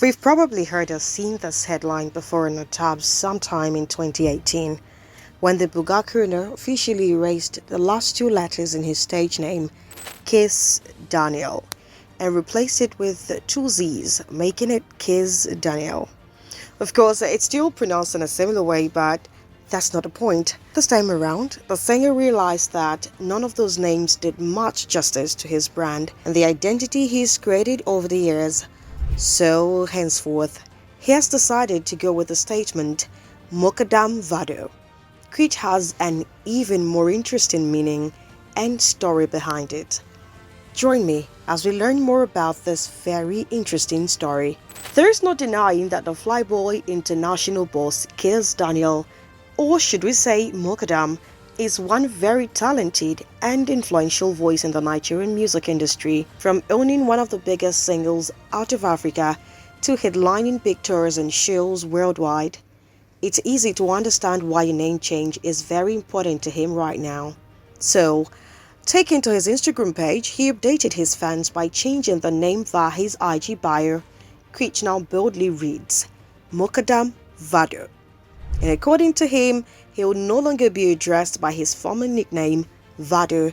We've probably heard or seen this headline before in our tabs sometime in 2018, when the Buga crooner officially erased the last two letters in his stage name, Kizz Daniel, and replaced it with two Z's, making it Kizz Daniel. Of course, it's still pronounced in a similar way, but that's not the point. This time around, the singer realized that none of those names did much justice to his brand and the identity he's created over the years. So, henceforth, he has decided to go with the statement Mukadam Vado, which has an even more interesting meaning and story behind it. Join me as we learn more about this very interesting story. There is no denying that the flyboy international boss Kizz Daniel, or should we say Mukadam, is one very talented and influential voice in the Nigerian music industry, from owning one of the biggest singles out of Africa to headlining big tours and shows worldwide. It's easy to understand why a name change is very important to him right now. So, taking to his Instagram page, he updated his fans by changing the name via his IG bio, which now boldly reads Mukadam Vado. And according to him, he will no longer be addressed by his former nickname, Vado,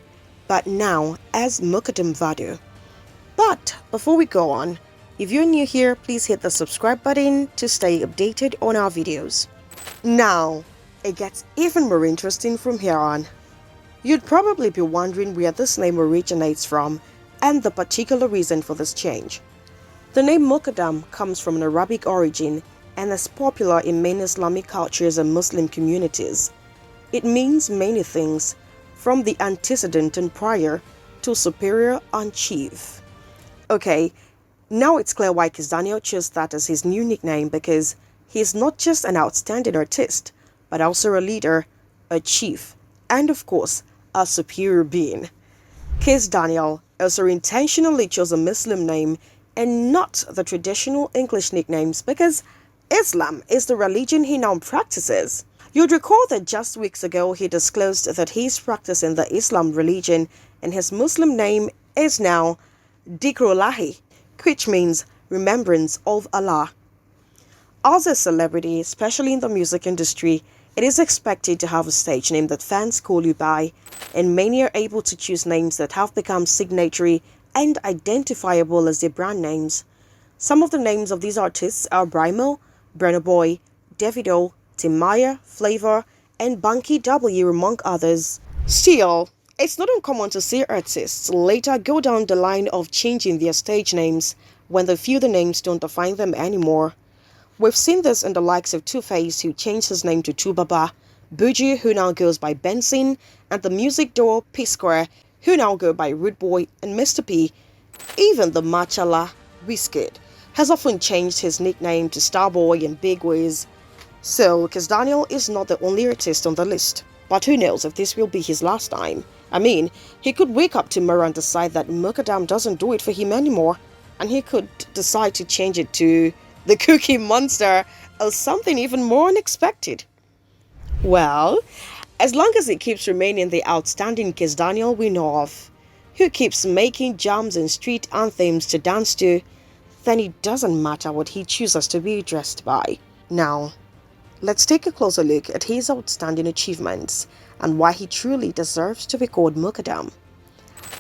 but now as Mukadam Vado. But before we go on, if you're new here, please hit the subscribe button to stay updated on our videos. Now, it gets even more interesting from here on. You'd probably be wondering where this name originates from and the particular reason for this change. The name Mukadam comes from an Arabic origin and is popular in many Islamic cultures and Muslim communities. It means many things, from the antecedent and prior to superior and chief. Okay, now it's clear why Kizz Daniel chose that as his new nickname, because he's not just an outstanding artist, but also a leader, a chief, and of course, a superior being. Kizz Daniel also intentionally chose a Muslim name and not the traditional English nicknames because Islam is the religion he now practices. You'd recall that just weeks ago he disclosed that he's practicing the Islam religion and his Muslim name is now Dikrullahi, which means remembrance of Allah. As a celebrity, especially in the music industry, it is expected to have a stage name that fans call you by, and many are able to choose names that have become signatory and identifiable as their brand names. Some of the names of these artists are Brymo, Burna Boy, Davido, Timaya, Flavor, and Banky W, among others. Still, it's not uncommon to see artists later go down the line of changing their stage names when they feel the names don't define them anymore. We've seen this in the likes of Two-Face, who changed his name to Tubaba, Buju, who now goes by Benson, and the music duo P-Square, who now go by Rude Boy and Mr. P. Even the Machala Wizkid has often changed his nickname to Starboy and Big Wiz. So, Kizz Daniel is not the only artist on the list. But who knows if this will be his last time? I mean, he could wake up tomorrow and decide that Mukadam doesn't do it for him anymore, and he could decide to change it to the Cookie Monster or something even more unexpected. Well, as long as he keeps remaining the outstanding Kizz Daniel we know of, who keeps making jams and street anthems to dance to, then it doesn't matter what he chooses to be addressed by. Now, let's take a closer look at his outstanding achievements and why he truly deserves to be called Mukadam.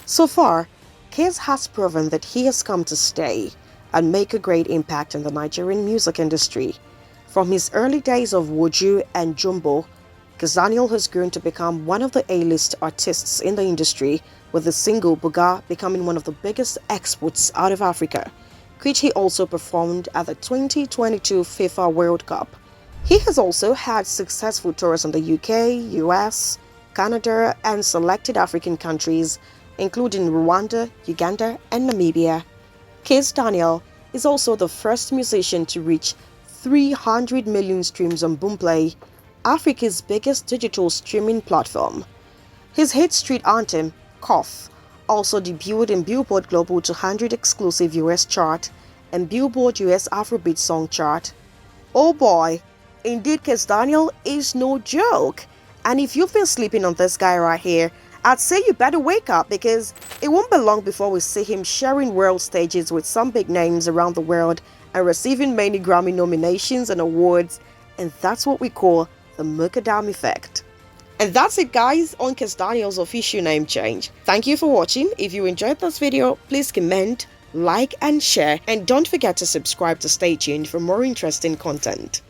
So far, Kizz has proven that he has come to stay and make a great impact in the Nigerian music industry. From his early days of Woju and Jumbo, Kizz Daniel has grown to become one of the A-list artists in the industry, with the single Buga becoming one of the biggest exports out of Africa, which he also performed at the 2022 FIFA World Cup. He has also had successful tours in the UK, US, Canada, and selected African countries, including Rwanda, Uganda, and Namibia. Kizz Daniel is also the first musician to reach 300 million streams on Boomplay, Africa's biggest digital streaming platform. His hit street anthem, Cough, also debuted in Billboard Global 200 exclusive US chart and Billboard US Afrobeat Song chart. Oh boy, indeed Kizz Daniel is no joke. And if you've been sleeping on this guy right here, I'd say you better wake up, because it won't be long before we see him sharing world stages with some big names around the world and receiving many Grammy nominations and awards, and that's what we call the Mukadam effect. And that's it, guys, on Kizz Daniel's official name change. Thank you for watching. If you enjoyed this video, please comment, like and share, and don't forget to subscribe to stay tuned for more interesting content.